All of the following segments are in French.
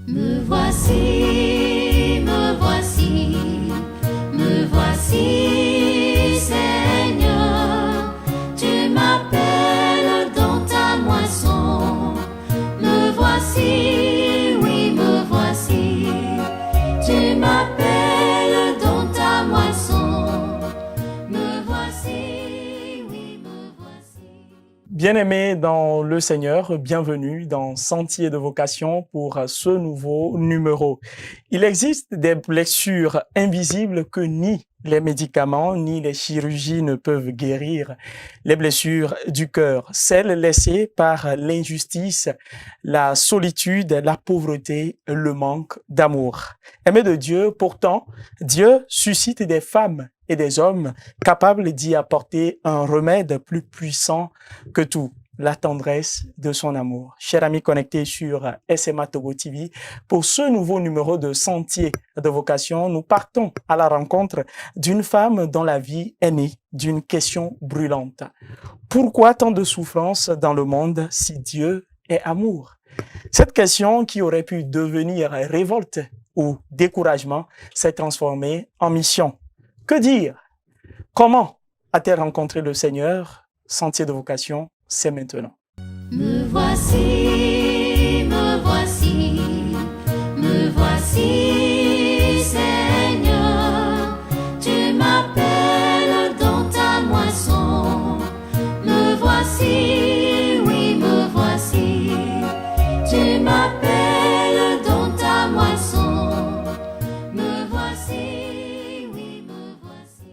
Me voici, me voici, Seigneur. Tu m'appelles dans ta moisson. Me voici, oui, me voici. Tu m'appelles dans ta moisson. Me voici, oui, me voici. Bien-aimés dans le Seigneur, bienvenue dans Sentier de vocation pour ce nouveau numéro. Il existe des blessures invisibles que ni les médicaments ni les chirurgies ne peuvent guérir. Les blessures du cœur, celles laissées par l'injustice, la solitude, la pauvreté, le manque d'amour. Aimés de Dieu, pourtant, Dieu suscite des femmes et des hommes capables d'y apporter un remède plus puissant que tout, la tendresse de son amour. Chers amis connectés sur SMA Togo TV, pour ce nouveau numéro de Sentier de vocation, nous partons à la rencontre d'une femme dont la vie est née d'une question brûlante. Pourquoi tant de souffrance dans le monde si Dieu est amour? Cette question qui aurait pu devenir révolte ou découragement s'est transformée en mission. Que dire? Comment a-t-elle rencontré le Seigneur? Sentier de vocation, c'est maintenant. Me voici, me voici, me voici, Seigneur. Tu m'appelles dans ta moisson. Me voici, oui, me voici. Tu m'appelles dans ta moisson. Me voici, oui, me voici.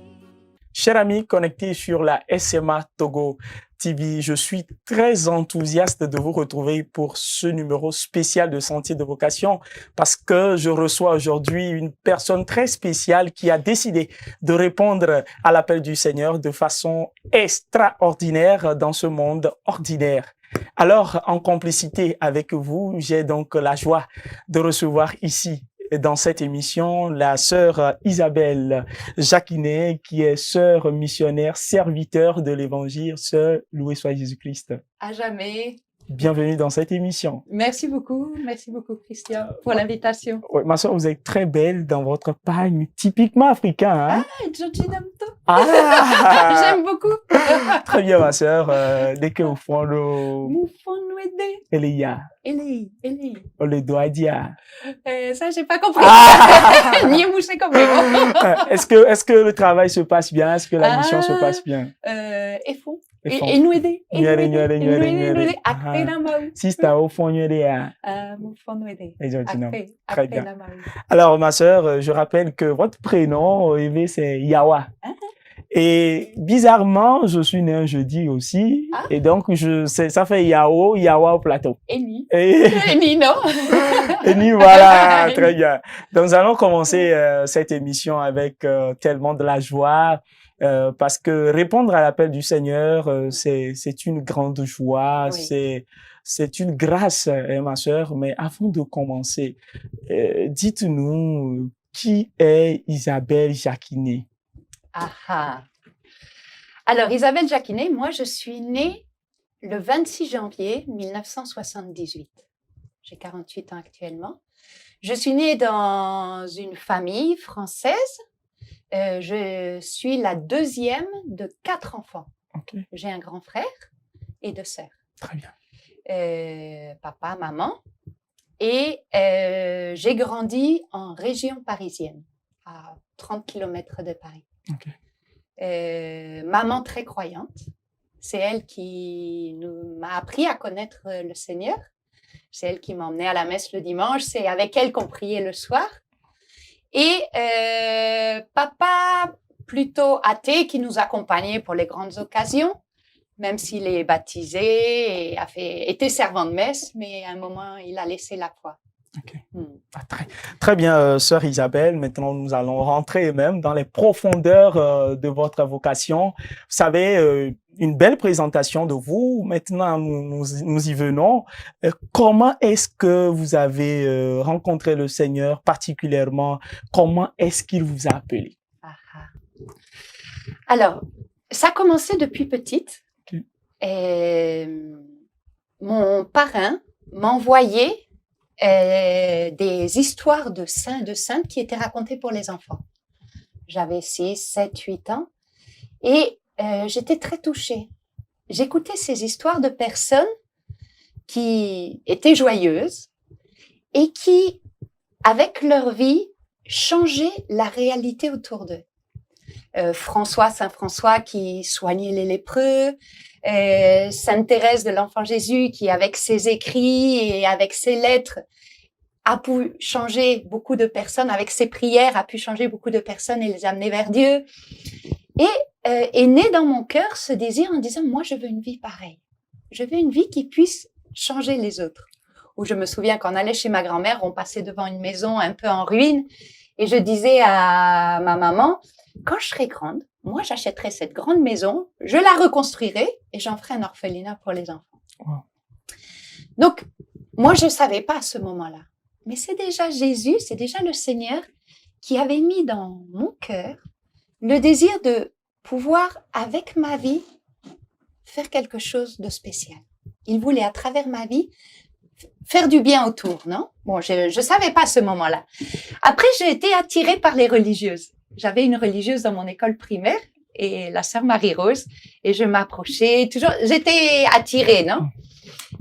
Chers amis connectés sur la SMA Togo TV, je suis très enthousiaste de vous retrouver pour ce numéro spécial de Sentier de vocation parce que je reçois aujourd'hui une personne très spéciale qui a décidé de répondre à l'appel du Seigneur de façon extraordinaire dans ce monde ordinaire. Alors, en complicité avec vous, j'ai donc la joie de recevoir ici dans cette émission, la sœur Isabelle Jacquinet, qui est sœur missionnaire, serviteur de l'Évangile. Sœur, loué soit Jésus-Christ. À jamais. Bienvenue dans cette émission. Merci beaucoup Christian pour l'invitation. Ouais, ma sœur, vous êtes très belle dans votre pagne typiquement africain. Hein? Ah, Jojinamto. Ah, J'aime beaucoup. très bien, ma sœur. Dès que vous faites le Moufonouede. Elia, Eli. le doigt dia. Ça, j'ai pas compris. Ah! Ni mouché comme moi. Est-ce que le travail se passe bien? Est-ce que la mission se passe bien? Efo. Efo. Enuede. Nuede. Akpe na mau. Sister au fond Nuede. Moufonouede. Très Akpe bien. na mau. Alors, ma sœur, je rappelle que votre prénom, Eve, c'est Yawa. Et bizarrement, je suis né un jeudi aussi. Ah. Et donc, ça fait Yawa au plateau. Eni. Et Non? nous voilà, très bien. Donc, nous allons commencer cette émission avec tellement de la joie. Parce que répondre à l'appel du Seigneur, c'est une grande joie, Oui. c'est une grâce, ma sœur. Mais avant de commencer, dites-nous qui est Isabelle Jacquinet? Ah. Alors, Isabelle Jacquinet, moi, je suis née le 26 janvier 1978. J'ai 48 ans actuellement. Je suis née dans une famille française. Je suis la deuxième de 4 enfants. Okay. J'ai un grand frère et 2 sœurs. Très bien. Papa, maman. Et j'ai grandi en région parisienne, à 30 km de Paris. Okay. Maman très croyante. C'est elle qui m'a appris à connaître le Seigneur. C'est elle qui m'emmenait à la messe le dimanche. C'est avec elle qu'on priait le soir. Et papa, plutôt athée, qui nous accompagnait pour les grandes occasions, même s'il est baptisé et était servant de messe, mais à un moment, il a laissé la foi. Okay. Très bien, sœur Isabelle. Maintenant, nous allons rentrer même dans les profondeurs de votre vocation. Vous savez, une belle présentation de vous. Maintenant, nous y venons. Comment est-ce que vous avez rencontré le Seigneur particulièrement? Comment est-ce qu'il vous a appelé? Alors, ça a commencé depuis petite. Okay. Mon parrain m'envoyait des histoires de saints, de saintes qui étaient racontées pour les enfants. J'avais 6, 7, 8 ans et j'étais très touchée. J'écoutais ces histoires de personnes qui étaient joyeuses et qui, avec leur vie, changeaient la réalité autour d'eux. Saint François qui soignait les lépreux, Sainte Thérèse de l'Enfant Jésus qui, avec ses écrits et avec ses lettres, a pu changer beaucoup de personnes, avec ses prières, a pu changer beaucoup de personnes et les amener vers Dieu. Et est né dans mon cœur ce désir en disant, moi, je veux une vie pareille. Je veux une vie qui puisse changer les autres. Où je me souviens qu'on allait chez ma grand-mère, on passait devant une maison un peu en ruine, et je disais à ma maman, quand je serai grande, moi, j'achèterai cette grande maison, je la reconstruirai et j'en ferai un orphelinat pour les enfants. Wow. Donc, moi, je ne savais pas à ce moment-là. Mais c'est déjà Jésus, c'est déjà le Seigneur qui avait mis dans mon cœur le désir de pouvoir, avec ma vie, faire quelque chose de spécial. Il voulait, à travers ma vie, faire du bien autour, non? Bon, je ne savais pas à ce moment-là. Après, j'ai été attirée par les religieuses. J'avais une religieuse dans mon école primaire, et la sœur Marie-Rose, et je m'approchais toujours, j'étais attirée, non?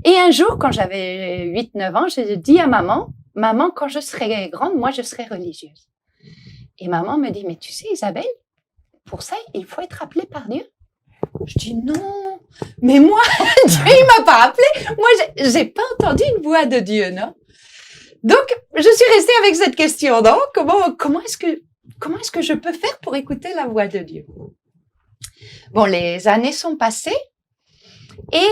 Et un jour, quand j'avais 8-9 ans, j'ai dit à maman, quand je serai grande, moi, je serai religieuse. Et maman me dit, mais tu sais, Isabelle, pour ça, il faut être appelée par Dieu. Je dis, non, mais moi, Dieu, il m'a pas appelée. Moi, j'ai pas entendu une voix de Dieu, non? Donc, je suis restée avec cette question, non? Comment est-ce que je peux faire pour écouter la voix de Dieu? Bon, les années sont passées et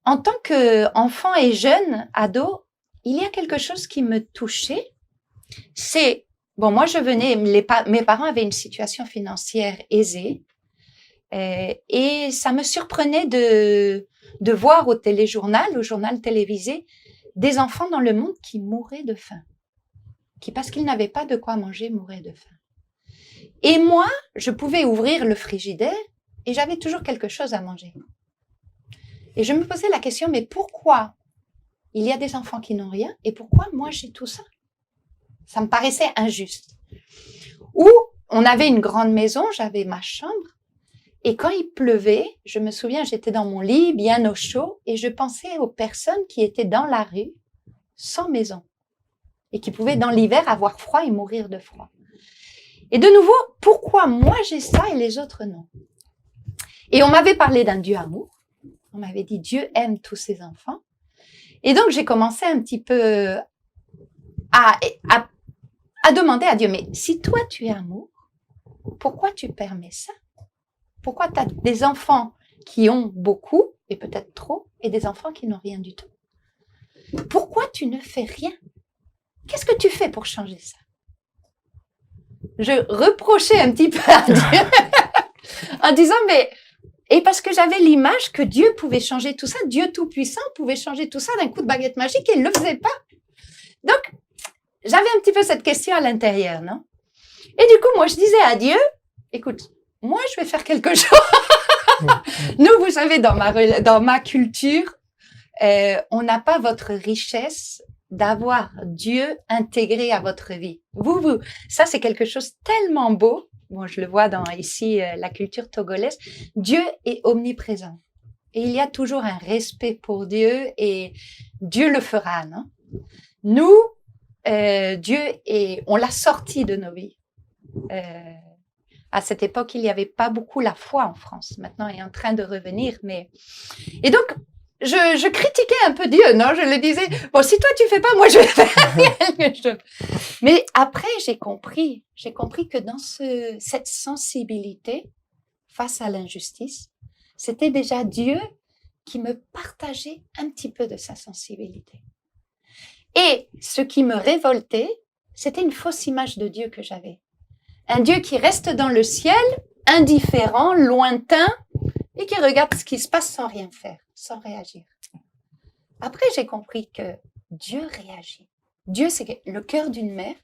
en tant qu'enfant et jeune ado, il y a quelque chose qui me touchait. C'est, bon, moi je venais, mes parents avaient une situation financière aisée et ça me surprenait de voir au téléjournal, au journal télévisé, des enfants dans le monde qui mouraient de faim, qui parce qu'ils n'avaient pas de quoi manger, mouraient de faim. Et moi, je pouvais ouvrir le frigidaire et j'avais toujours quelque chose à manger. Et je me posais la question, mais pourquoi il y a des enfants qui n'ont rien et pourquoi moi j'ai tout ça? Ça me paraissait injuste. Ou on avait une grande maison, j'avais ma chambre et quand il pleuvait, je me souviens, j'étais dans mon lit, bien au chaud et je pensais aux personnes qui étaient dans la rue, sans maison et qui pouvaient dans l'hiver avoir froid et mourir de froid. Et de nouveau, pourquoi moi j'ai ça et les autres non? Et on m'avait parlé d'un Dieu amour. On m'avait dit Dieu aime tous ses enfants. Et donc j'ai commencé un petit peu à demander à Dieu, mais si toi tu es amour, pourquoi tu permets ça? Pourquoi tu as des enfants qui ont beaucoup, et peut-être trop, et des enfants qui n'ont rien du tout? Pourquoi tu ne fais rien? Qu'est-ce que tu fais pour changer ça? Je reprochais un petit peu à Dieu en disant, mais... Et parce que j'avais l'image que Dieu pouvait changer tout ça, Dieu Tout-Puissant pouvait changer tout ça d'un coup de baguette magique et il ne le faisait pas. Donc, j'avais un petit peu cette question à l'intérieur, non? Et du coup, moi, je disais à Dieu, écoute, moi, je vais faire quelque chose. Nous, vous savez, dans ma culture, on n'a pas votre richesse d'avoir Dieu intégré à votre vie. Ça, c'est quelque chose tellement beau. Bon, je le vois dans ici la culture togolaise. Dieu est omniprésent. Et il y a toujours un respect pour Dieu et Dieu le fera, non? Nous, on l'a sorti de nos vies. À cette époque, il n'y avait pas beaucoup la foi en France. Maintenant, elle est en train de revenir, mais... Et donc, je critiquais un peu Dieu, non? Je le disais, bon, si toi tu fais pas, moi je vais faire quelque chose. Mais après, j'ai compris que dans cette sensibilité face à l'injustice, c'était déjà Dieu qui me partageait un petit peu de sa sensibilité. Et ce qui me révoltait, c'était une fausse image de Dieu que j'avais. Un Dieu qui reste dans le ciel, indifférent, lointain, et qui regarde ce qui se passe sans rien faire, sans réagir. Après, j'ai compris que Dieu réagit. Dieu, c'est le cœur d'une mère,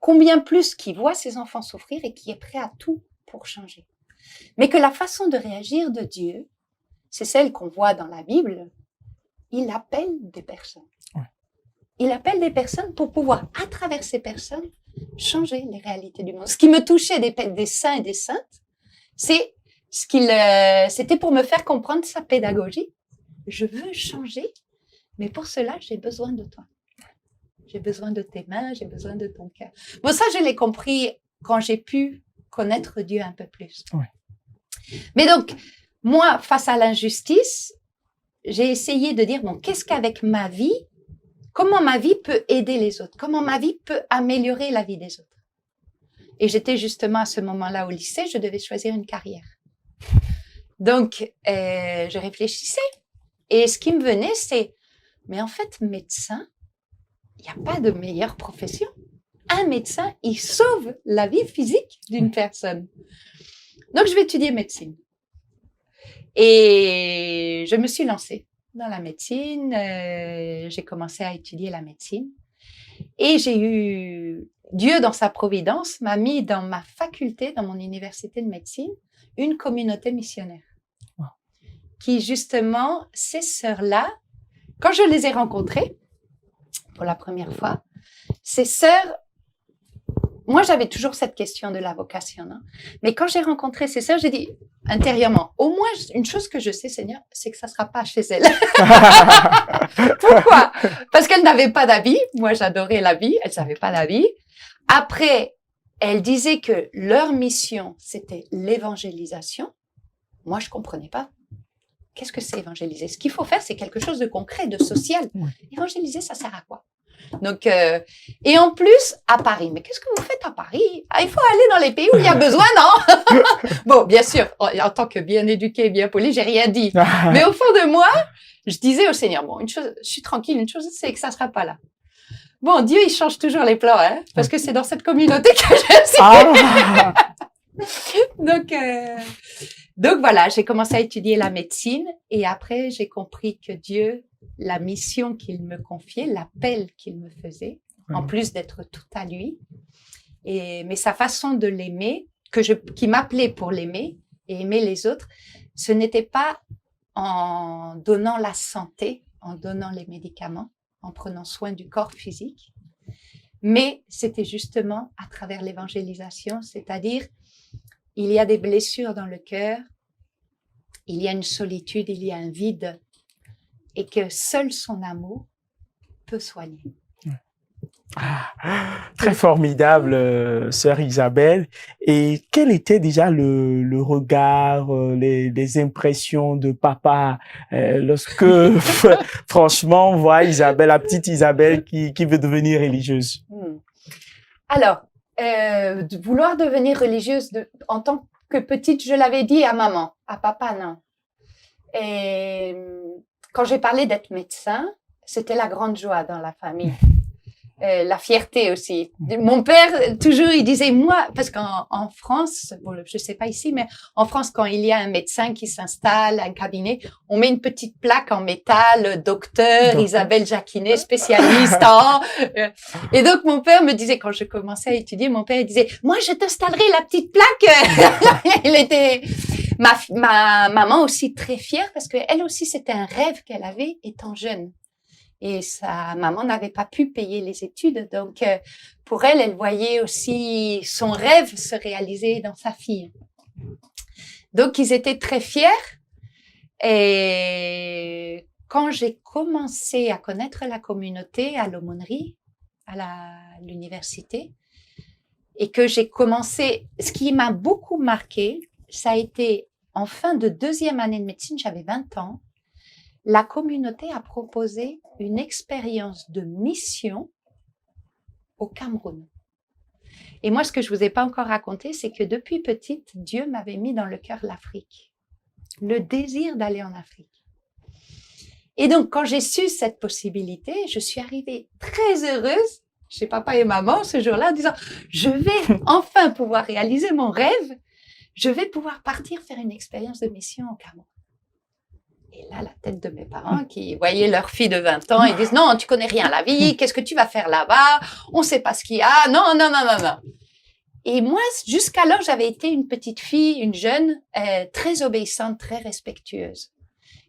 combien plus qui voit ses enfants souffrir et qui est prêt à tout pour changer. Mais que la façon de réagir de Dieu, c'est celle qu'on voit dans la Bible, il appelle des personnes. il appelle des personnes pour pouvoir, à travers ces personnes, changer les réalités du monde. Ce qui me touchait des saints et des saintes, c'est c'était pour me faire comprendre sa pédagogie. Je veux changer, mais pour cela, j'ai besoin de toi. J'ai besoin de tes mains, j'ai besoin de ton cœur. Bon, ça, je l'ai compris quand j'ai pu connaître Dieu un peu plus. Ouais. Mais donc, moi, face à l'injustice, j'ai essayé de dire, bon, qu'est-ce qu'avec ma vie, comment ma vie peut aider les autres? Comment ma vie peut améliorer la vie des autres? Et j'étais justement à ce moment-là au lycée, je devais choisir une carrière. Donc, je réfléchissais. Et ce qui me venait, c'est, mais en fait, médecin, il n'y a pas de meilleure profession. Un médecin, il sauve la vie physique d'une personne. Donc, je vais étudier médecine. Et je me suis lancée dans la médecine. J'ai commencé à étudier la médecine. Et j'ai eu, Dieu dans sa providence, m'a mis dans ma faculté, dans mon université de médecine, une communauté missionnaire. Qui justement, ces sœurs-là, quand je les ai rencontrées, pour la première fois, ces sœurs, moi j'avais toujours cette question de la vocation, hein, mais quand j'ai rencontré ces sœurs, j'ai dit intérieurement, au moins une chose que je sais, Seigneur, c'est que ça ne sera pas chez elles. Pourquoi? Parce qu'elles n'avaient pas d'habits, moi j'adorais l'habit, elles n'avaient pas d'habits. Après, elles disaient que leur mission, c'était l'évangélisation. Moi, je ne comprenais pas. Qu'est-ce que c'est évangéliser? Ce qu'il faut faire, c'est quelque chose de concret, de social. Ouais. Évangéliser, ça sert à quoi? Donc, et en plus, à Paris. Mais qu'est-ce que vous faites à Paris? Ah, il faut aller dans les pays où il y a besoin, non? Bon, bien sûr, en tant que bien éduquée, bien polie, j'ai rien dit. Mais au fond de moi, je disais au Seigneur, bon, une chose, je suis tranquille, une chose, c'est que ça sera pas là. Bon, Dieu, il change toujours les plans, hein, parce que c'est dans cette communauté que je suis. Ah. Donc voilà, j'ai commencé à étudier la médecine et après j'ai compris que Dieu, la mission qu'il me confiait, l'appel qu'il me faisait, en plus d'être tout à lui, mais sa façon de l'aimer, qui m'appelait pour l'aimer et aimer les autres, ce n'était pas en donnant la santé, en donnant les médicaments, en prenant soin du corps physique, mais c'était justement à travers l'évangélisation, c'est-à-dire il y a des blessures dans le cœur, il y a une solitude, il y a un vide, et que seul son amour peut soigner. Très formidable, sœur Isabelle. Et quel était déjà le regard, les impressions de papa lorsque, franchement, on voit Isabelle, la petite Isabelle qui veut devenir religieuse? Alors, de vouloir devenir religieuse en tant que petite, je l'avais dit à maman, à papa, non. Et quand j'ai parlé d'être médecin, c'était la grande joie dans la famille. La fierté aussi. Mon père, toujours, il disait, moi, parce qu'en France, bon, je sais pas ici, mais en France, quand il y a un médecin qui s'installe, un cabinet, on met une petite plaque en métal, docteur Isabelle Jacquinet, spécialiste en... Et donc, mon père me disait, quand je commençais à étudier, mon père, il disait, moi, je t'installerai la petite plaque. Il était... Ma maman aussi très fière parce que elle aussi, c'était un rêve qu'elle avait étant jeune. Et sa maman n'avait pas pu payer les études. Donc, pour elle, elle voyait aussi son rêve se réaliser dans sa fille. Donc, ils étaient très fiers. Et quand j'ai commencé à connaître la communauté à l'aumônerie, à l'université, et que j'ai commencé, ce qui m'a beaucoup marqué, ça a été en fin de 2e année de médecine, j'avais 20 ans, la communauté a proposé une expérience de mission au Cameroun. Et moi, ce que je vous ai pas encore raconté, c'est que depuis petite, Dieu m'avait mis dans le cœur l'Afrique, le désir d'aller en Afrique. Et donc, quand j'ai su cette possibilité, je suis arrivée très heureuse chez papa et maman ce jour-là en disant « Je vais enfin pouvoir réaliser mon rêve, je vais pouvoir partir faire une expérience de mission au Cameroun. » Et là, la tête de mes parents qui voyaient leur fille de 20 ans, ils disent « Non, tu connais rien à la vie, qu'est-ce que tu vas faire là-bas? On sait pas ce qu'il y a, non, non, non, non, non. » Et moi, jusqu'alors, j'avais été une petite fille, une jeune, très obéissante, très respectueuse.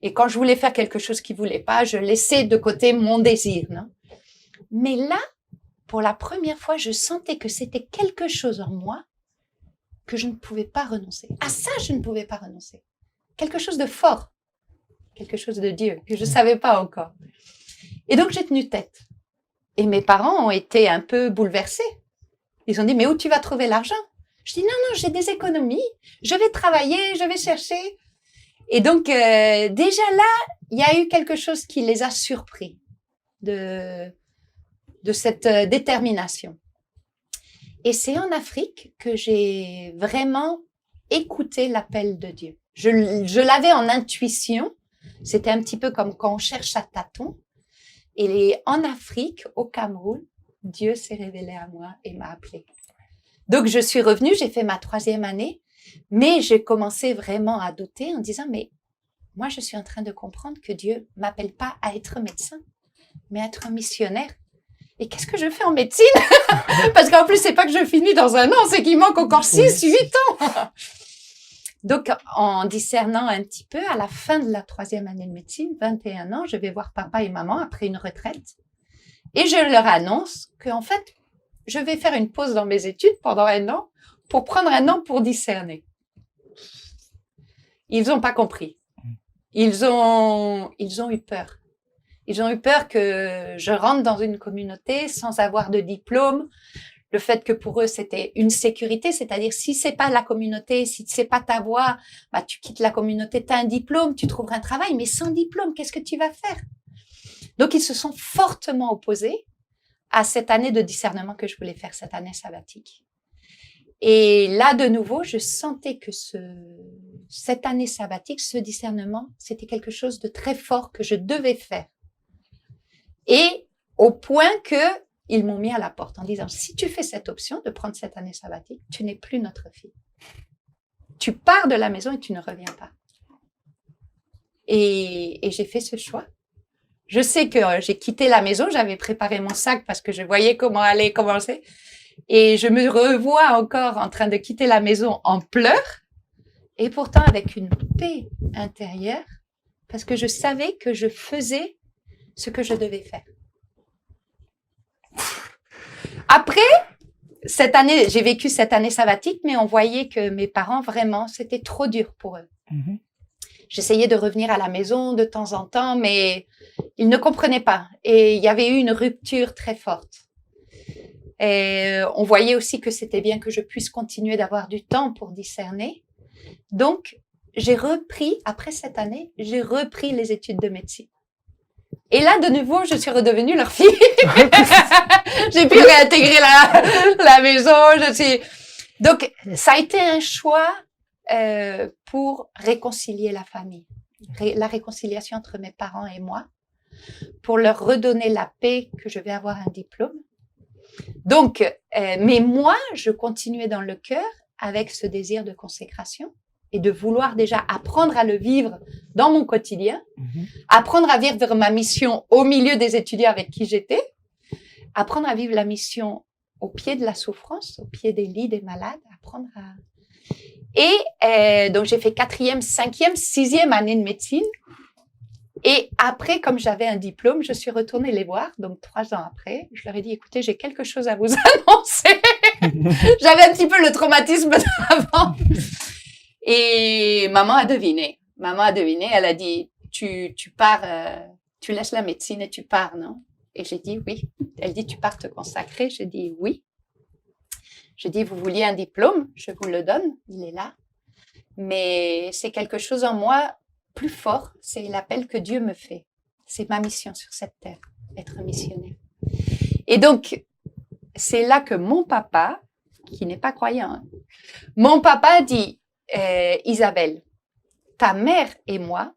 Et quand je voulais faire quelque chose qu'ils voulaient pas, je laissais de côté mon désir, non? Mais là, pour la première fois, je sentais que c'était quelque chose en moi que je ne pouvais pas renoncer. À ça, je ne pouvais pas renoncer. Quelque chose de fort, quelque chose de Dieu que je ne savais pas encore. Et donc, j'ai tenu tête. Et mes parents ont été un peu bouleversés. Ils ont dit, mais où tu vas trouver l'argent? Je dis, non, non, j'ai des économies. Je vais travailler, je vais chercher. Et donc, déjà là, il y a eu quelque chose qui les a surpris de cette détermination. Et c'est en Afrique que j'ai vraiment écouté l'appel de Dieu. Je l'avais en intuition. C'était un petit peu comme quand on cherche à tâtons. Et en Afrique, au Cameroun, Dieu s'est révélé à moi et m'a appelé. Donc, je suis revenue, j'ai fait ma 3e année, mais j'ai commencé vraiment à douter en disant, mais moi, je suis en train de comprendre que Dieu m'appelle pas à être médecin, mais à être un missionnaire. Et qu'est-ce que je fais en médecine? Parce qu'en plus, c'est pas que je finis dans un an, c'est qu'il manque encore 6, 8 ans. Donc, en discernant un petit peu, à la fin de la 3e année de médecine, 21 ans, je vais voir papa et maman après une retraite. Et je leur annonce qu'en fait, je vais faire une pause dans mes études pendant 1 an pour prendre 1 an pour discerner. Ils n'ont pas compris. Ils ont eu peur. Ils ont eu peur que je rentre dans une communauté sans avoir de diplôme. Le fait que pour eux, c'était une sécurité, c'est-à-dire si c'est pas la communauté, si c'est pas ta voie, bah, tu quittes la communauté, tu as un diplôme, tu trouveras un travail, mais sans diplôme, qu'est-ce que tu vas faire? Donc, ils se sont fortement opposés à cette année de discernement que je voulais faire, cette année sabbatique. Et là, de nouveau, je sentais que cette année sabbatique, ce discernement, c'était quelque chose de très fort que je devais faire. Et au point que ils m'ont mis à la porte en disant, si tu fais cette option de prendre cette année sabbatique, tu n'es plus notre fille. Tu pars de la maison et tu ne reviens pas. Et j'ai fait ce choix. Je sais que j'ai quitté la maison, j'avais préparé mon sac parce que je voyais comment allait commencer. Et je me revois encore en train de quitter la maison en pleurs et pourtant avec une paix intérieure parce que je savais que je faisais ce que je devais faire. Après, cette année, j'ai vécu cette année sabbatique, mais on voyait que mes parents, vraiment, c'était trop dur pour eux. Mm-hmm. J'essayais de revenir à la maison de temps en temps, mais ils ne comprenaient pas. Et il y avait eu une rupture très forte. Et on voyait aussi que c'était bien que je puisse continuer d'avoir du temps pour discerner. Donc, j'ai repris, après cette année, j'ai repris les études de médecine. Et là, de nouveau, je suis redevenue leur fille. J'ai pu réintégrer la maison. Donc, ça a été un choix pour réconcilier la famille. La réconciliation entre mes parents et moi. Pour leur redonner la paix que je vais avoir un diplôme. Donc, mais moi, je continuais dans le cœur avec ce désir de consécration et de vouloir déjà apprendre à le vivre dans mon quotidien, apprendre à vivre ma mission au milieu des étudiants avec qui j'étais, apprendre à vivre la mission au pied de la souffrance, au pied des lits des malades, apprendre à... Et donc, j'ai fait 4e, 5e, 6e année de médecine. Et après, comme j'avais un diplôme, je suis retournée les voir. Donc, 3 ans après, je leur ai dit, écoutez, j'ai quelque chose à vous annoncer. J'avais un petit peu le traumatisme d'avant. Et maman a deviné. Maman a deviné. Elle a dit, tu pars, tu laisses la médecine et tu pars, non? Et j'ai dit oui. Elle dit, tu pars te consacrer? J'ai dit oui. J'ai dit, vous vouliez un diplôme? Je vous le donne. Il est là. Mais c'est quelque chose en moi plus fort. C'est l'appel que Dieu me fait. C'est ma mission sur cette terre, être missionnaire. Et donc, c'est là que mon papa, qui n'est pas croyant, hein, mon papa dit, Isabelle, ta mère et moi,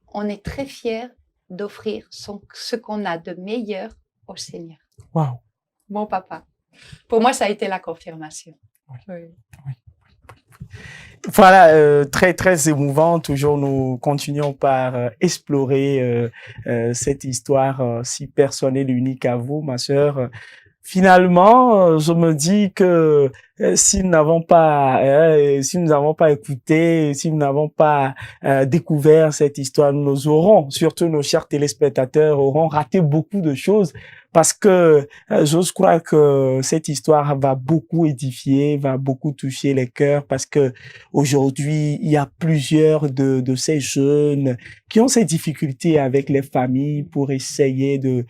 on est très fiers d'offrir ce qu'on a de meilleur au Seigneur. Wow. Mon papa. Pour moi, ça a été la confirmation. Oui. Oui. Voilà, très, très émouvant. Toujours, nous continuons par explorer cette histoire si personnelle et unique à vous, ma sœur. Finalement, je me dis que si nous n'avons pas, écouté, si nous n'avons pas découvert cette histoire, nous aurons, surtout nos chers téléspectateurs, auront raté beaucoup de choses parce que j'ose croire que cette histoire va beaucoup édifier, va beaucoup toucher les cœurs parce que aujourd'hui, il y a plusieurs de ces jeunes qui ont ces difficultés avec les familles pour essayer de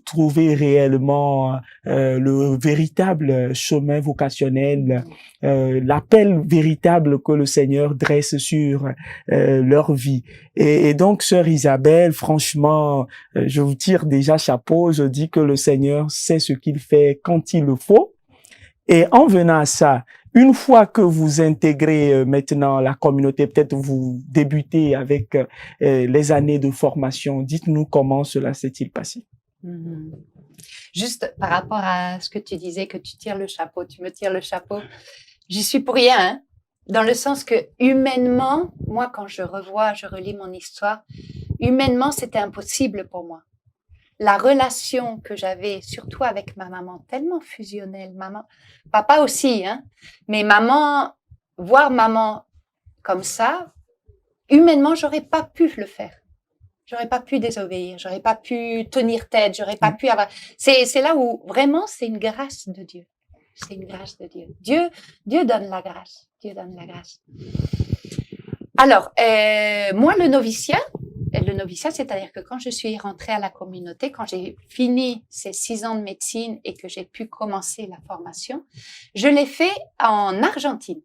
trouver réellement le véritable chemin vocationnel, l'appel véritable que le Seigneur dresse sur leur vie. Et donc, sœur Isabelle, franchement, je vous tire déjà chapeau. Je dis que le Seigneur sait ce qu'il fait quand il le faut. Et en venant à ça, une fois que vous intégrez maintenant la communauté, peut-être vous débutez avec les années de formation, dites-nous comment cela s'est-il passé? Juste par rapport à ce que tu disais, que tu tires le chapeau, tu me tires le chapeau, j'y suis pour rien, hein, dans le sens que humainement, moi quand je relis mon histoire, humainement c'était impossible pour moi. La relation que j'avais, surtout avec ma maman, tellement fusionnelle, papa aussi, hein, mais voir maman comme ça, humainement, j'aurais pas pu le faire. J'aurais pas pu désobéir, j'aurais pas pu tenir tête, j'aurais pas pu avoir. C'est là où vraiment c'est une grâce de Dieu. C'est une grâce de Dieu. Dieu donne la grâce. Dieu donne la grâce. Alors, moi, le noviciat, c'est-à-dire que quand je suis rentrée à la communauté, quand j'ai fini ces 6 ans de médecine et que j'ai pu commencer la formation, je l'ai fait en Argentine.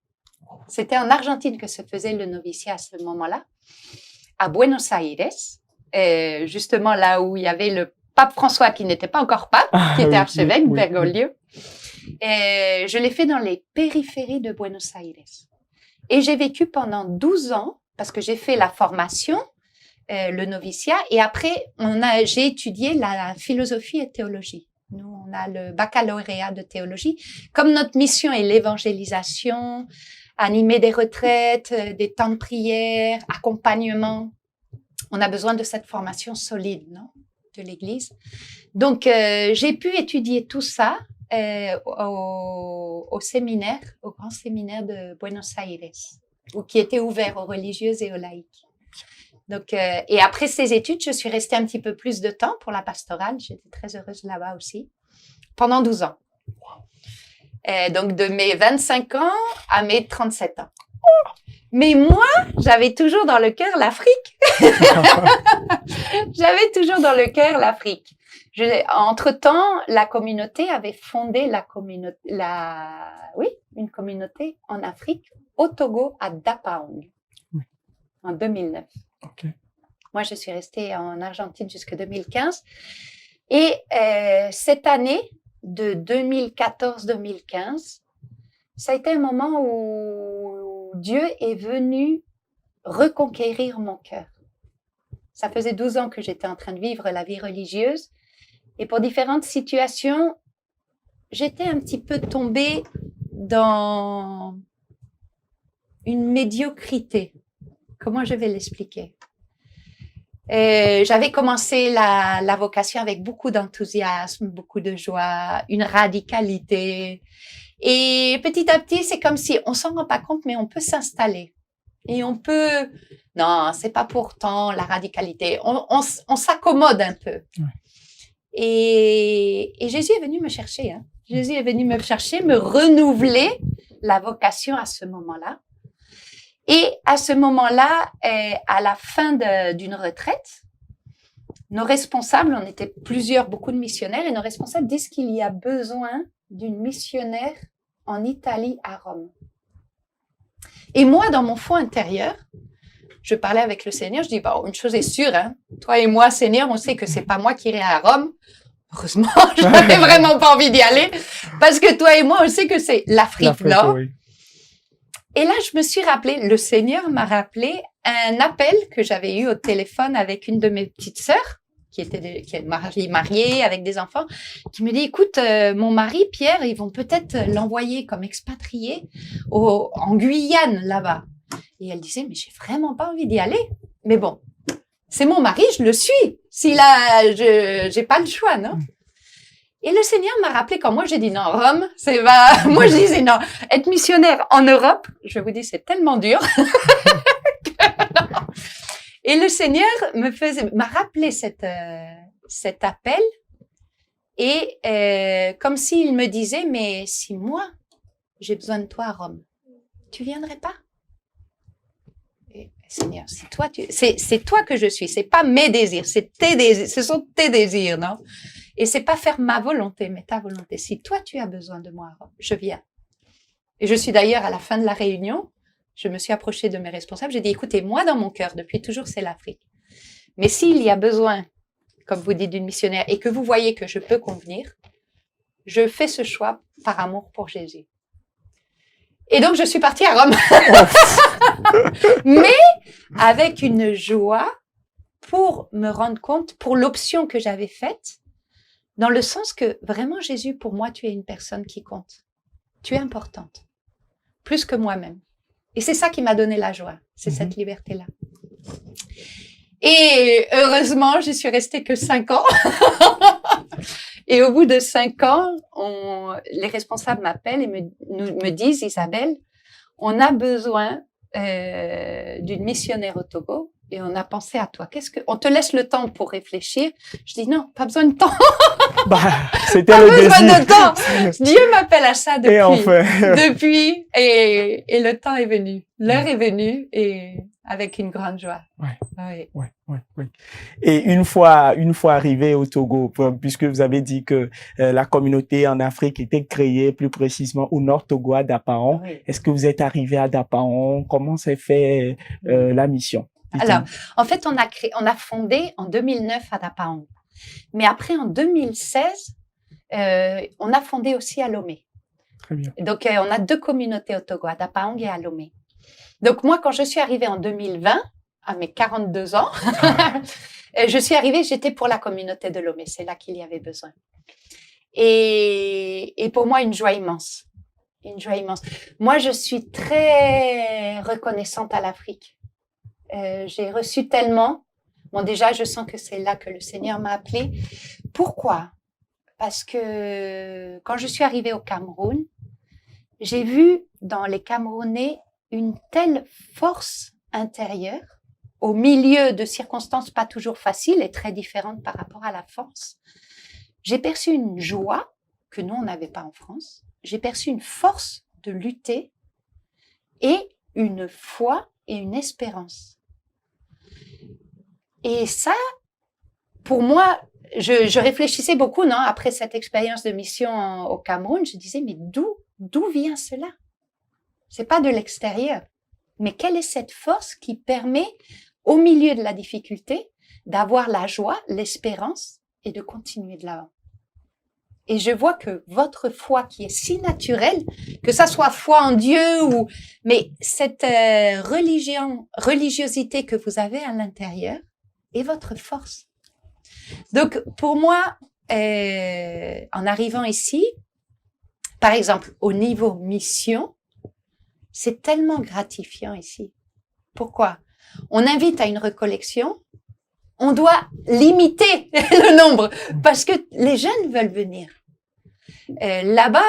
C'était en Argentine que se faisait le noviciat à ce moment-là, à Buenos Aires, justement là où il y avait le pape François qui n'était pas encore pape, qui était archevêque, Bergoglio. Et je l'ai fait dans les périphéries de Buenos Aires. Et j'ai vécu pendant 12 ans, parce que j'ai fait la formation, le noviciat, et après, j'ai étudié la philosophie et théologie. Nous, on a le baccalauréat de théologie. Comme notre mission est l'évangélisation, animer des retraites, des temps de prière, accompagnement, on a besoin de cette formation solide, non, de l'Église. Donc, j'ai pu étudier tout ça au séminaire, au grand séminaire de Buenos Aires, qui était ouvert aux religieuses et aux laïcs. Donc, et après ces études, je suis restée un petit peu plus de temps pour la pastorale. J'étais très heureuse là-bas aussi, pendant 12 ans. Donc, de mes 25 ans à mes 37 ans. Mais moi, j'avais toujours dans le cœur l'Afrique. J'avais toujours dans le cœur l'Afrique. Entre-temps, la communauté avait fondé une communauté en Afrique, au Togo, à Dapaong, en 2009. Okay. Moi, je suis restée en Argentine jusqu'en 2015. Et cette année, de 2014-2015, ça a été un moment où Dieu est venu reconquérir mon cœur. Ça faisait 12 ans que j'étais en train de vivre la vie religieuse. Et pour différentes situations, j'étais un petit peu tombée dans une médiocrité. Comment je vais l'expliquer? J'avais commencé la vocation avec beaucoup d'enthousiasme, beaucoup de joie, une radicalité. Et petit à petit, c'est comme si on s'en rend pas compte, mais on peut s'installer. Et on peut... Non, c'est pas pourtant la radicalité. On s'accommode un peu. Ouais. Et Jésus est venu me chercher. Hein. Jésus est venu me chercher, me renouveler la vocation à ce moment-là. Et à ce moment-là, à la fin d'une retraite, nos responsables, on était beaucoup de missionnaires, et nos responsables disent qu'il y a besoin d'une missionnaire en Italie, à Rome. Et moi, dans mon fond intérieur, je parlais avec le Seigneur, je dis, bon, une chose est sûre, hein, toi et moi, Seigneur, on sait que c'est pas moi qui irai à Rome. Heureusement, je n'avais vraiment pas envie d'y aller, parce que toi et moi, on sait que c'est l'Afrique là. Oui. Et là, je me suis rappelé, le Seigneur m'a rappelé un appel que j'avais eu au téléphone avec une de mes petites sœurs, qui est mariée avec des enfants, qui me dit, écoute, mon mari, Pierre, ils vont peut-être l'envoyer comme expatrié en Guyane, là-bas. Et elle disait, mais j'ai vraiment pas envie d'y aller. Mais bon, c'est mon mari, je le suis. J'ai pas le choix, non? Et le Seigneur m'a rappelé quand moi j'ai dit non, Rome, c'est pas, moi je disais non, être missionnaire en Europe, je vous dis c'est tellement dur. Et le Seigneur m'a rappelé cet appel et comme s'il me disait, mais si moi j'ai besoin de toi à Rome, tu viendrais pas? Et, Seigneur, si toi c'est toi que je suis, c'est pas mes désirs, c'est tes désirs, ce sont tes désirs, non? Et c'est pas faire ma volonté, mais ta volonté. Si toi tu as besoin de moi à Rome, je viens. Et je suis d'ailleurs à la fin de la réunion, je me suis approchée de mes responsables, j'ai dit, écoutez, moi dans mon cœur, depuis toujours, c'est l'Afrique. Mais s'il y a besoin, comme vous dites, d'une missionnaire, et que vous voyez que je peux convenir, je fais ce choix par amour pour Jésus. Et donc, je suis partie à Rome. Mais avec une joie pour me rendre compte, pour l'option que j'avais faite, dans le sens que vraiment, Jésus, pour moi, tu es une personne qui compte. Tu es importante. Plus que moi-même. Et c'est ça qui m'a donné la joie. C'est cette liberté-là. Et heureusement, j'y suis restée que 5 ans. Et au bout de 5 ans, les responsables m'appellent et me disent, Isabelle, on a besoin d'une missionnaire au Togo et on a pensé à toi. On te laisse le temps pour réfléchir. Je dis non, pas besoin de temps. C'était pas le besoin désir. de temps. Dieu m'appelle à ça depuis. Et enfin. Et le temps est venu. L'heure est venue et avec une grande joie. Ouais. Et une fois arrivé au Togo, puisque vous avez dit que la communauté en Afrique était créée plus précisément au nord Togo à Dapaon, est-ce que vous êtes arrivé à Dapaon? Comment s'est fait la mission? Alors, en fait, on a fondé en 2009 à Dapaon. Mais après, en 2016, on a fondé aussi à Lomé. Très bien. Donc, on a 2 communautés au Togo, à Dapaon et à Lomé. Donc, moi, quand je suis arrivée en 2020, à mes 42 ans, je suis arrivée, j'étais pour la communauté de Lomé. C'est là qu'il y avait besoin. Et pour moi, une joie immense. Une joie immense. Moi, je suis très reconnaissante à l'Afrique. J'ai reçu tellement. Bon, déjà, je sens que c'est là que le Seigneur m'a appelée. Pourquoi? Parce que quand je suis arrivée au Cameroun, j'ai vu dans les Camerounais une telle force intérieure au milieu de circonstances pas toujours faciles et très différentes par rapport à la force. J'ai perçu une joie que nous, on n'avait pas en France. J'ai perçu une force de lutter et une foi et une espérance. Et ça, pour moi, je réfléchissais beaucoup, non, après cette expérience de mission au Cameroun, je disais, mais d'où vient cela? C'est pas de l'extérieur. Mais quelle est cette force qui permet, au milieu de la difficulté, d'avoir la joie, l'espérance et de continuer de l'avant? Et je vois que votre foi qui est si naturelle, que ça soit foi en Dieu mais cette religiosité que vous avez à l'intérieur est votre force. Donc, pour moi, en arrivant ici, par exemple, au niveau mission, c'est tellement gratifiant ici. Pourquoi? On invite à une recollection, on doit limiter le nombre parce que les jeunes veulent venir. Là-bas,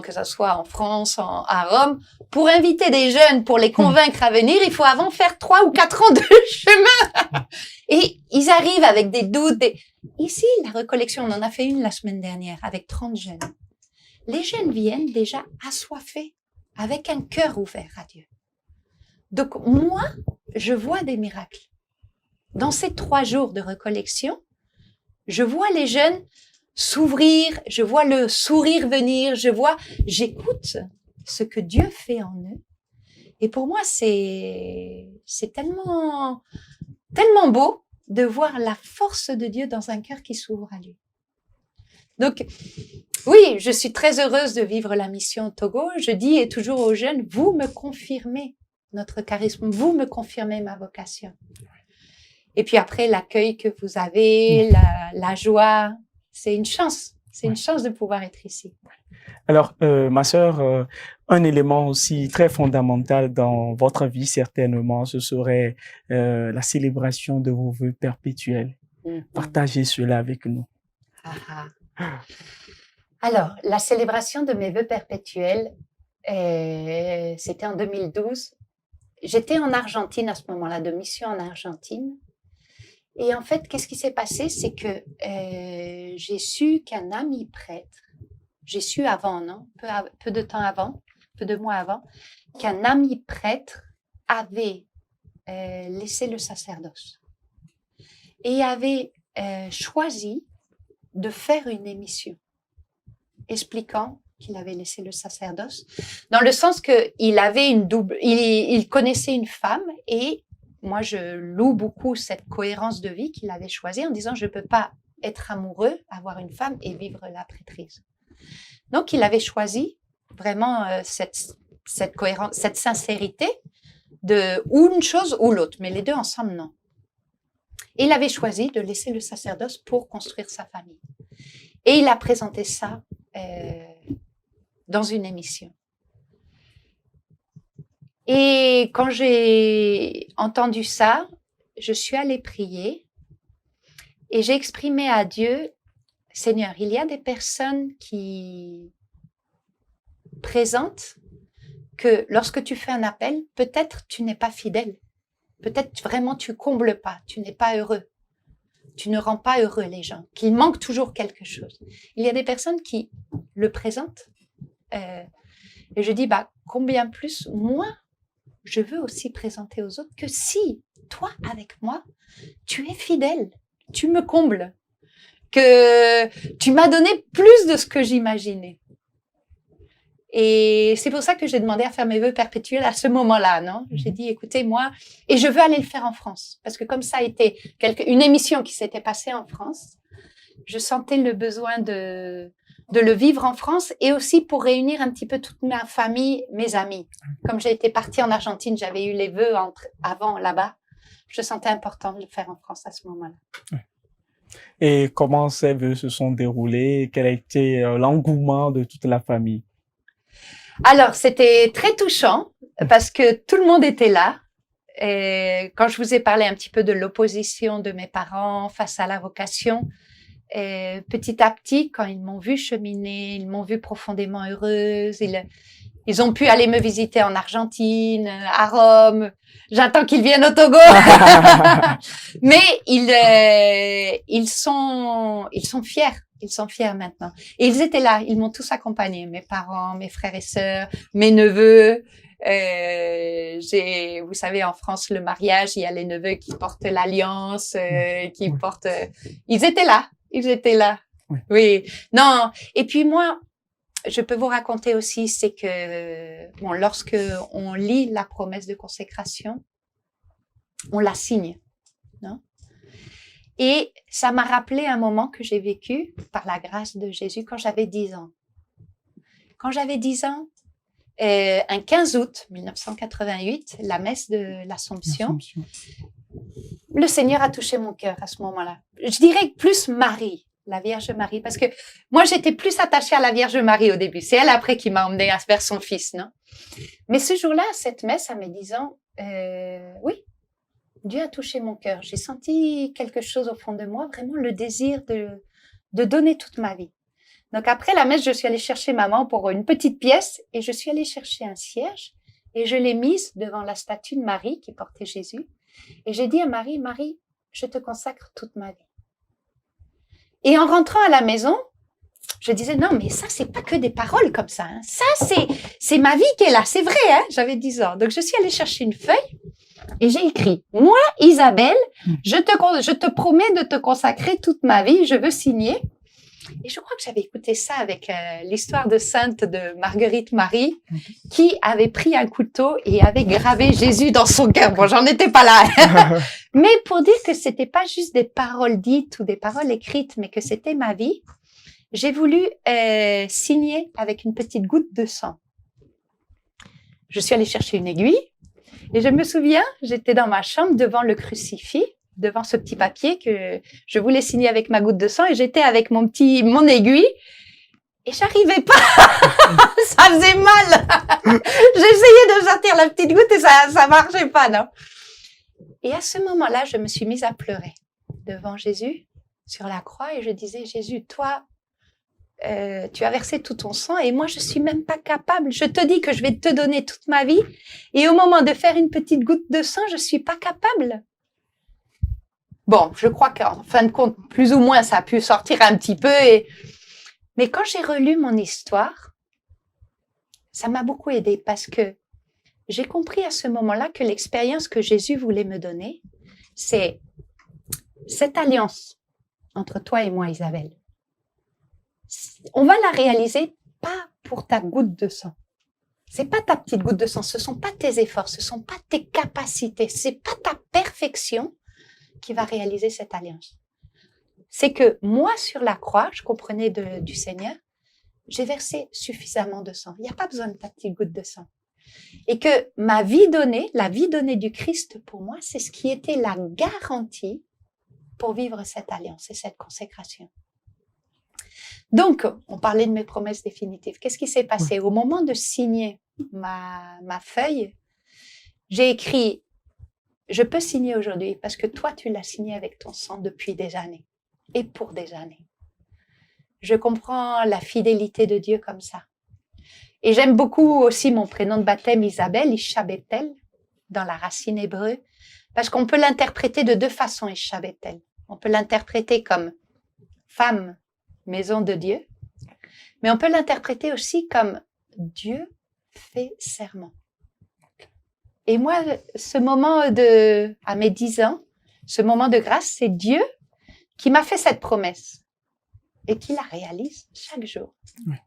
que ce soit en France, à Rome, pour inviter des jeunes, pour les convaincre à venir, il faut avant faire 3 ou 4 ans de chemin. Et ils arrivent avec des doutes. Ici, la recollection, on en a fait une la semaine dernière avec 30 jeunes. Les jeunes viennent déjà assoiffés, avec un cœur ouvert à Dieu. Donc moi, je vois des miracles. Dans ces 3 jours de recollection, je vois les jeunes s'ouvrir, je vois le sourire venir, j'écoute ce que Dieu fait en eux. Et pour moi, c'est tellement beau de voir la force de Dieu dans un cœur qui s'ouvre à lui. Donc, oui, je suis très heureuse de vivre la mission au Togo. Je dis toujours aux jeunes, vous me confirmez notre charisme, vous me confirmez ma vocation. Et puis après, l'accueil que vous avez, la joie, c'est une chance. C'est une chance de pouvoir être ici. Alors, ma sœur, un élément aussi très fondamental dans votre vie, certainement, ce serait la célébration de vos vœux perpétuels. Partagez cela avec nous. Alors, la célébration de mes vœux perpétuels, c'était en 2012. J'étais en Argentine à ce moment-là, de mission en Argentine. Et en fait, qu'est-ce qui s'est passé? C'est que j'ai su qu'un ami prêtre, j'ai su avant, non? Peu de temps avant, peu de mois avant, qu'un ami prêtre avait laissé le sacerdoce et avait choisi de faire une émission expliquant qu'il avait laissé le sacerdoce, dans le sens qu'il avait il connaissait une femme, et moi je loue beaucoup cette cohérence de vie qu'il avait choisie en disant je peux pas être amoureux, avoir une femme et vivre la prêtrise. Donc il avait choisi vraiment cette cohérence, cette sincérité de ou une chose ou l'autre, mais les deux ensemble non. Et il avait choisi de laisser le sacerdoce pour construire sa famille. Et il a présenté ça dans une émission. Et quand j'ai entendu ça, je suis allée prier et j'ai exprimé à Dieu, Seigneur, il y a des personnes qui présentent que lorsque tu fais un appel, peut-être tu n'es pas fidèle. Peut-être vraiment tu combles pas, tu n'es pas heureux. Tu ne rends pas heureux les gens, qu'il manque toujours quelque chose. Il y a des personnes qui le présentent et je dis, combien plus moi, je veux aussi présenter aux autres que si toi, avec moi, tu es fidèle, tu me combles, que tu m'as donné plus de ce que j'imaginais. Et c'est pour ça que j'ai demandé à faire mes vœux perpétuels à ce moment-là, non? J'ai dit, écoutez, moi, et je veux aller le faire en France. Parce que comme ça a été une émission qui s'était passée en France, je sentais le besoin de le vivre en France et aussi pour réunir un petit peu toute ma famille, mes amis. Comme j'ai été partie en Argentine, j'avais eu les vœux avant là-bas. Je sentais important de le faire en France à ce moment-là. Et comment ces vœux se sont déroulés? Quel a été l'engouement de toute la famille? Alors, c'était très touchant parce que tout le monde était là. Et quand je vous ai parlé un petit peu de l'opposition de mes parents face à la vocation, petit à petit, quand ils m'ont vue cheminer, ils m'ont vue profondément heureuse, ils ont pu aller me visiter en Argentine, à Rome. J'attends qu'ils viennent au Togo. Mais ils sont fiers. Ils sont fiers maintenant. Et ils étaient là, ils m'ont tous accompagné, mes parents, mes frères et sœurs, mes neveux. Vous savez, en France, le mariage, il y a les neveux qui portent l'alliance, qui portent... Ils étaient là. Oui. Non. Et puis moi, je peux vous raconter aussi, c'est que, lorsque on lit la promesse de consécration, on la signe, non? Et ça m'a rappelé un moment que j'ai vécu par la grâce de Jésus quand j'avais 10 ans. Quand j'avais 10 ans, un 15 août 1988, la messe de l'Assomption, le Seigneur a touché mon cœur à ce moment-là. Je dirais plus Marie, la Vierge Marie, parce que moi j'étais plus attachée à la Vierge Marie au début. C'est elle après qui m'a emmenée vers son fils, non? Mais ce jour-là, cette messe, à mes 10 ans, oui, Dieu a touché mon cœur. J'ai senti quelque chose au fond de moi, vraiment le désir de donner toute ma vie. Donc après la messe, je suis allée chercher maman pour une petite pièce et je suis allée chercher un cierge et je l'ai mise devant la statue de Marie qui portait Jésus. Et j'ai dit à Marie, Marie, je te consacre toute ma vie. Et en rentrant à la maison, je disais, non, mais ça, c'est pas que des paroles comme ça. Hein. Ça, c'est ma vie qui est là. C'est vrai, hein. J'avais 10 ans. Donc je suis allée chercher une feuille. Et j'ai écrit, moi, Isabelle, je te promets de te consacrer toute ma vie, je veux signer. Et je crois que j'avais écouté ça avec l'histoire de sainte de Marguerite Marie, qui avait pris un couteau et avait gravé Jésus dans son cœur. Bon, j'en étais pas là. Mais pour dire que c'était pas juste des paroles dites ou des paroles écrites, mais que c'était ma vie, j'ai voulu signer avec une petite goutte de sang. Je suis allée chercher une aiguille. Et je me souviens, j'étais dans ma chambre devant le crucifix, devant ce petit papier que je voulais signer avec ma goutte de sang et j'étais avec mon aiguille et j'arrivais pas. Ça faisait mal. J'essayais de sortir la petite goutte et ça marchait pas, non? Et à ce moment-là, je me suis mise à pleurer devant Jésus sur la croix et je disais, Jésus, toi, tu as versé tout ton sang et moi, je suis même pas capable. Je te dis que je vais te donner toute ma vie et au moment de faire une petite goutte de sang, je suis pas capable. Bon, je crois qu'en fin de compte, plus ou moins, ça a pu sortir un petit peu. Mais quand j'ai relu mon histoire, ça m'a beaucoup aidée parce que j'ai compris à ce moment-là que l'expérience que Jésus voulait me donner, c'est cette alliance entre toi et moi, Isabelle. On va la réaliser pas pour ta goutte de sang. C'est pas ta petite goutte de sang, ce sont pas tes efforts, ce sont pas tes capacités, c'est pas ta perfection qui va réaliser cette alliance. C'est que moi, sur la croix, je comprenais du Seigneur, j'ai versé suffisamment de sang. Il n'y a pas besoin de ta petite goutte de sang. Et que ma vie donnée, la vie donnée du Christ pour moi, c'est ce qui était la garantie pour vivre cette alliance et cette consécration. Donc, on parlait de mes promesses définitives. Qu'est-ce qui s'est passé? Au moment de signer ma feuille, j'ai écrit « Je peux signer aujourd'hui parce que toi, tu l'as signé avec ton sang depuis des années et pour des années. » Je comprends la fidélité de Dieu comme ça. Et j'aime beaucoup aussi mon prénom de baptême, Isabelle, Isha Bethel, dans la racine hébreu, parce qu'on peut l'interpréter de deux façons, Isha Bethel. On peut l'interpréter comme femme, maison de Dieu, mais on peut l'interpréter aussi comme Dieu fait serment. Et moi, ce moment à mes 10 ans, ce moment de grâce, c'est Dieu qui m'a fait cette promesse et qui la réalise chaque jour. Oui.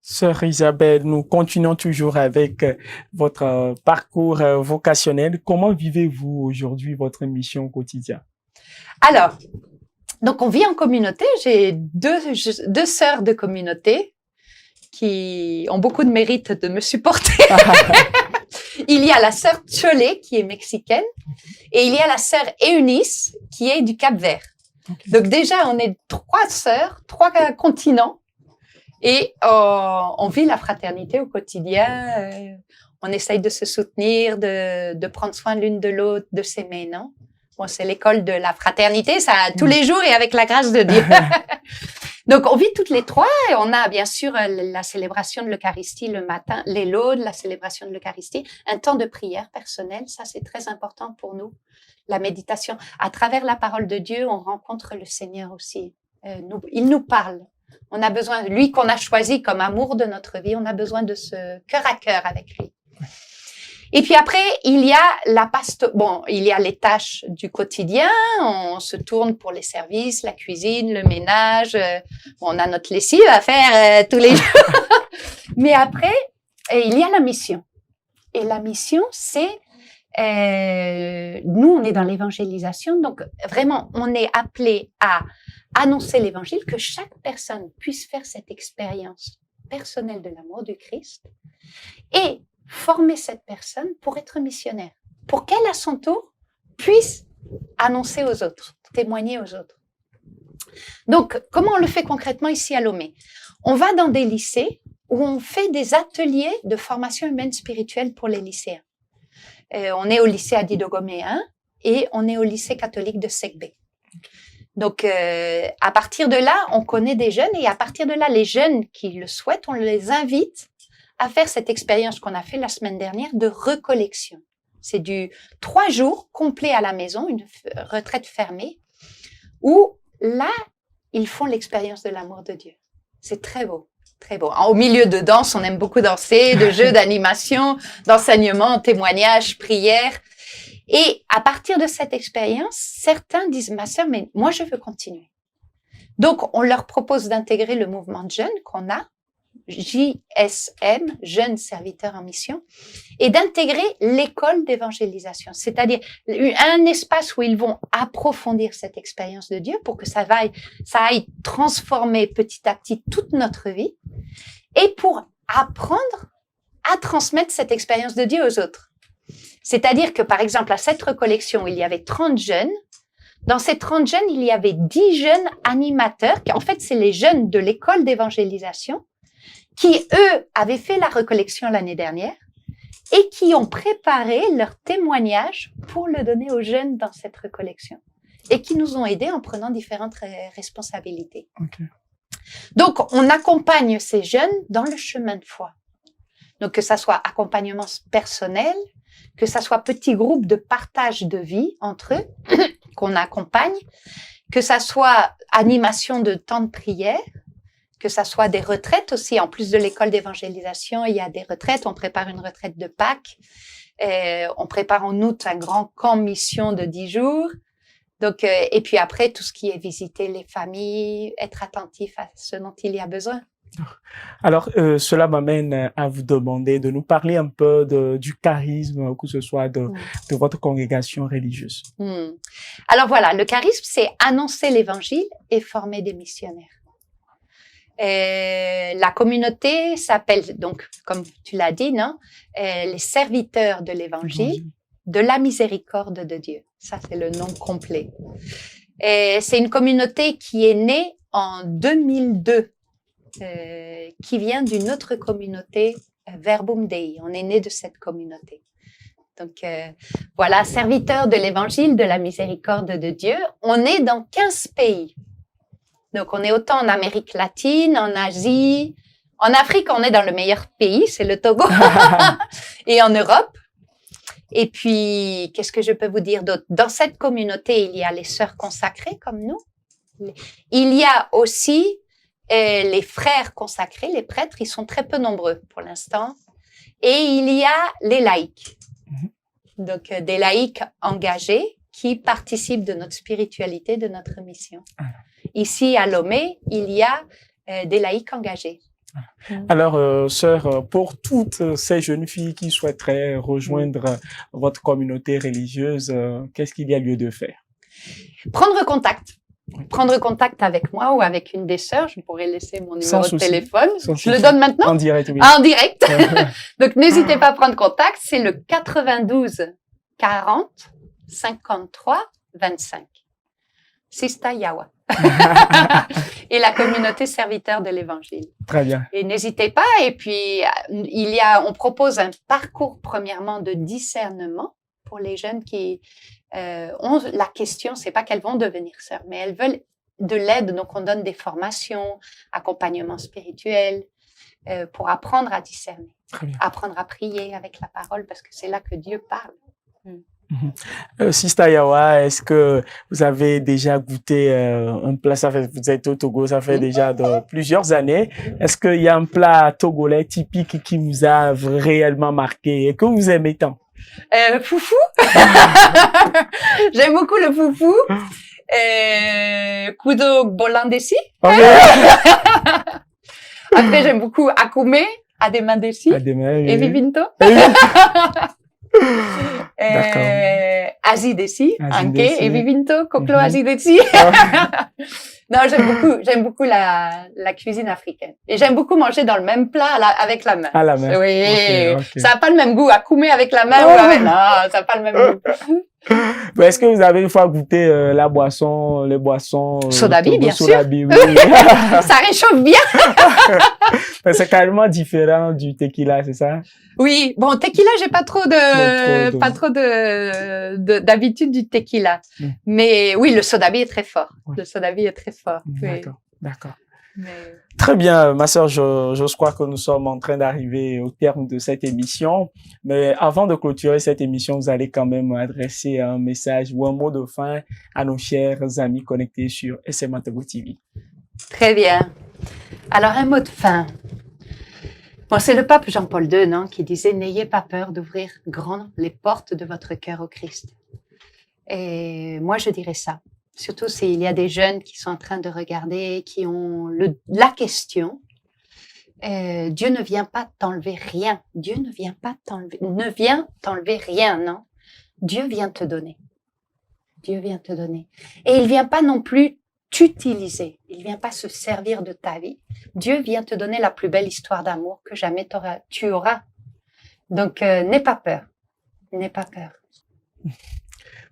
Sœur Isabelle, nous continuons toujours avec votre parcours vocationnel. Comment vivez-vous aujourd'hui votre mission au quotidien? Alors, donc on vit en communauté. J'ai deux sœurs de communauté qui ont beaucoup de mérite de me supporter. Il y a la sœur Tcholé qui est mexicaine et il y a la sœur Eunice qui est du Cap-Vert. Okay. Donc déjà, on est 3 sœurs, 3 continents et on vit la fraternité au quotidien. On essaye de se soutenir, de prendre soin l'une de l'autre, de s'aimer, non? Bon, c'est l'école de la fraternité, ça tous les jours et avec la grâce de Dieu. Donc, on vit toutes les 3 et on a bien sûr la célébration de l'Eucharistie le matin, les laudes, la célébration de l'Eucharistie, un temps de prière personnelle, ça c'est très important pour nous. La méditation, à travers la parole de Dieu, on rencontre le Seigneur aussi. Il nous parle. On a besoin, lui qu'on a choisi comme amour de notre vie, on a besoin de ce cœur à cœur avec lui. Et puis après, il y a il y a les tâches du quotidien. On se tourne pour les services, la cuisine, le ménage. On a notre lessive à faire tous les jours. Mais après, il y a la mission. Et la mission, c'est nous, on est dans l'évangélisation. Donc vraiment, on est appelé à annoncer l'évangile, que chaque personne puisse faire cette expérience personnelle de l'amour du Christ et former cette personne pour être missionnaire, pour qu'elle, à son tour, puisse annoncer aux autres, témoigner aux autres. Donc, comment on le fait concrètement ici à Lomé? On va dans des lycées où on fait des ateliers de formation humaine spirituelle pour les lycéens. On est au lycée Adidogomé 1 et on est au lycée catholique de Segbé. Donc, à partir de là, on connaît des jeunes et à partir de là, les jeunes qui le souhaitent, on les invite à faire cette expérience qu'on a fait la semaine dernière de recollection. C'est du 3 jours complet à la maison, une retraite fermée, où là, ils font l'expérience de l'amour de Dieu. C'est très beau, très beau. Au milieu de danse, on aime beaucoup danser, de jeux, d'animation, d'enseignement, témoignages, prières. Et à partir de cette expérience, certains disent, ma sœur, mais moi, je veux continuer. Donc, on leur propose d'intégrer le mouvement de jeunes qu'on a, JSM, Jeunes Serviteurs en Mission, et d'intégrer l'école d'évangélisation, c'est-à-dire un espace où ils vont approfondir cette expérience de Dieu pour que ça aille transformer petit à petit toute notre vie et pour apprendre à transmettre cette expérience de Dieu aux autres. C'est-à-dire que, par exemple, à cette recollection, il y avait 30 jeunes. Dans ces 30 jeunes, il y avait 10 jeunes animateurs, qui en fait, c'est les jeunes de l'école d'évangélisation, qui, eux, avaient fait la recollection l'année dernière et qui ont préparé leur témoignage pour le donner aux jeunes dans cette recollection et qui nous ont aidés en prenant différentes responsabilités. Okay. Donc, on accompagne ces jeunes dans le chemin de foi. Donc, que ça soit accompagnement personnel, que ça soit petit groupe de partage de vie entre eux, qu'on accompagne, que ça soit animation de temps de prière, que ça soit des retraites aussi. En plus de l'école d'évangélisation, il y a des retraites. On prépare une retraite de Pâques. On prépare en août un grand camp mission de 10 jours. Donc, et puis après, tout ce qui est visiter les familles, être attentif à ce dont il y a besoin. Alors, cela m'amène à vous demander de nous parler un peu du charisme, que ce soit de votre congrégation religieuse. Alors voilà, le charisme, c'est annoncer l'évangile et former des missionnaires. La communauté s'appelle, donc, comme tu l'as dit, non, les serviteurs de l'évangile, de la miséricorde de Dieu. Ça, c'est le nom complet. C'est une communauté qui est née en 2002, qui vient d'une autre communauté, Verbum Dei. On est né de cette communauté. Donc, voilà, serviteurs de l'évangile, de la miséricorde de Dieu. On est dans 15 pays. Donc, on est autant en Amérique latine, en Asie. En Afrique, on est dans le meilleur pays, c'est le Togo. Et en Europe. Et puis, qu'est-ce que je peux vous dire d'autre? Dans cette communauté, il y a les sœurs consacrées comme nous. Il y a aussi les frères consacrés, les prêtres. Ils sont très peu nombreux pour l'instant. Et il y a les laïcs. Donc, des laïcs engagés qui participent de notre spiritualité, de notre mission. Ici, à Lomé, il y a des laïcs engagés. Alors, sœur, pour toutes ces jeunes filles qui souhaiteraient rejoindre votre communauté religieuse, qu'est-ce qu'il y a lieu de faire? Prendre contact. Prendre contact avec moi ou avec une des sœurs. Je pourrais laisser mon numéro de téléphone. Je le donne maintenant? En direct, oui. En direct. Donc, n'hésitez pas à prendre contact. C'est le 92 40 53 25. Sista Yawa. Et la communauté serviteur de l'évangile. Très bien. Et n'hésitez pas. Et puis, on propose un parcours, premièrement, de discernement pour les jeunes qui ont la question, c'est pas qu'elles vont devenir sœurs, mais elles veulent de l'aide. Donc, on donne des formations, accompagnement spirituel, pour apprendre à discerner. Très bien. Apprendre à prier avec la parole, parce que c'est là que Dieu parle. Sista Yawa, est-ce que vous avez déjà goûté un plat, vous êtes au Togo, ça fait déjà plusieurs années. Est-ce qu'il y a un plat togolais typique qui vous a réellement marqué et que vous aimez tant? Foufou. J'aime beaucoup le foufou. Kudo Bolandesi. Okay. Après, j'aime beaucoup Akume, Ademandesi. Et Vivinto. Azidesi, Anke et Vivinto, Koklo Azidesi. Non, j'aime beaucoup la cuisine africaine. Et j'aime beaucoup manger dans le même plat avec la main. À la main. Oui. Okay. Ça n'a pas le même goût. Akume avec la main ou avec... Non, ça n'a pas le même goût. Est-ce que vous avez une fois goûté les boissons Sodabi, bien Sodabi, sûr. Oui. Ça réchauffe bien. C'est carrément différent du tequila, c'est ça? Oui. Bon, tequila, j'ai pas trop d'habitude du tequila. Mais oui, le sodabi est très fort. Le sodabi est très fort. D'accord, d'accord. Mais... Très bien, ma sœur, je crois que nous sommes en train d'arriver au terme de cette émission. Mais avant de clôturer cette émission, vous allez quand même adresser un message ou un mot de fin à nos chers amis connectés sur SMA Togo TV. Très bien. Alors, un mot de fin. Bon, c'est le pape Jean-Paul II, non, qui disait « N'ayez pas peur d'ouvrir grand les portes de votre cœur au Christ ». Et moi, je dirais ça. Surtout s'il y a des jeunes qui sont en train de regarder, qui ont la question. Dieu ne vient pas t'enlever rien. Dieu ne vient t'enlever rien, non. Dieu vient te donner. Dieu vient te donner. Et il vient pas non plus t'utiliser. Il vient pas se servir de ta vie. Dieu vient te donner la plus belle histoire d'amour que jamais tu auras. Donc, n'aie pas peur. N'aie pas peur.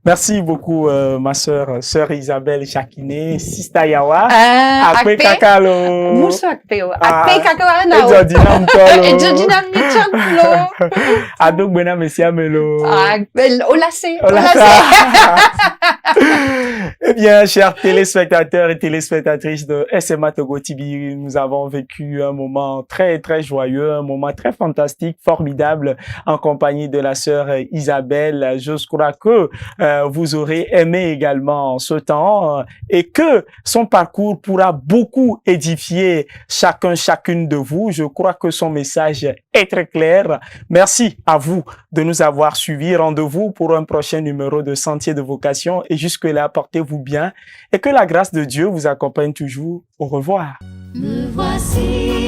Merci beaucoup, ma sœur Isabelle Chakine, Sista Yawa. Akpe kakalo. Muso akpeo. Akpe kakalo na. Ejodinam tolo. Ejodinam ni chanklo. Adok bena mesia melo. Olase. Eh bien, chers téléspectateurs et téléspectatrices de SMA Togo TV, nous avons vécu un moment très, très joyeux, un moment très fantastique, formidable, en compagnie de la sœur Isabelle. Je crois que vous aurez aimé également ce temps et que son parcours pourra beaucoup édifier chacune de vous. Je crois que son message est très clair. Merci à vous de nous avoir suivis. Rendez-vous pour un prochain numéro de Sentier de Vocation et jusque-là, portez-vous bien et que la grâce de Dieu vous accompagne toujours. Au revoir. Me voici.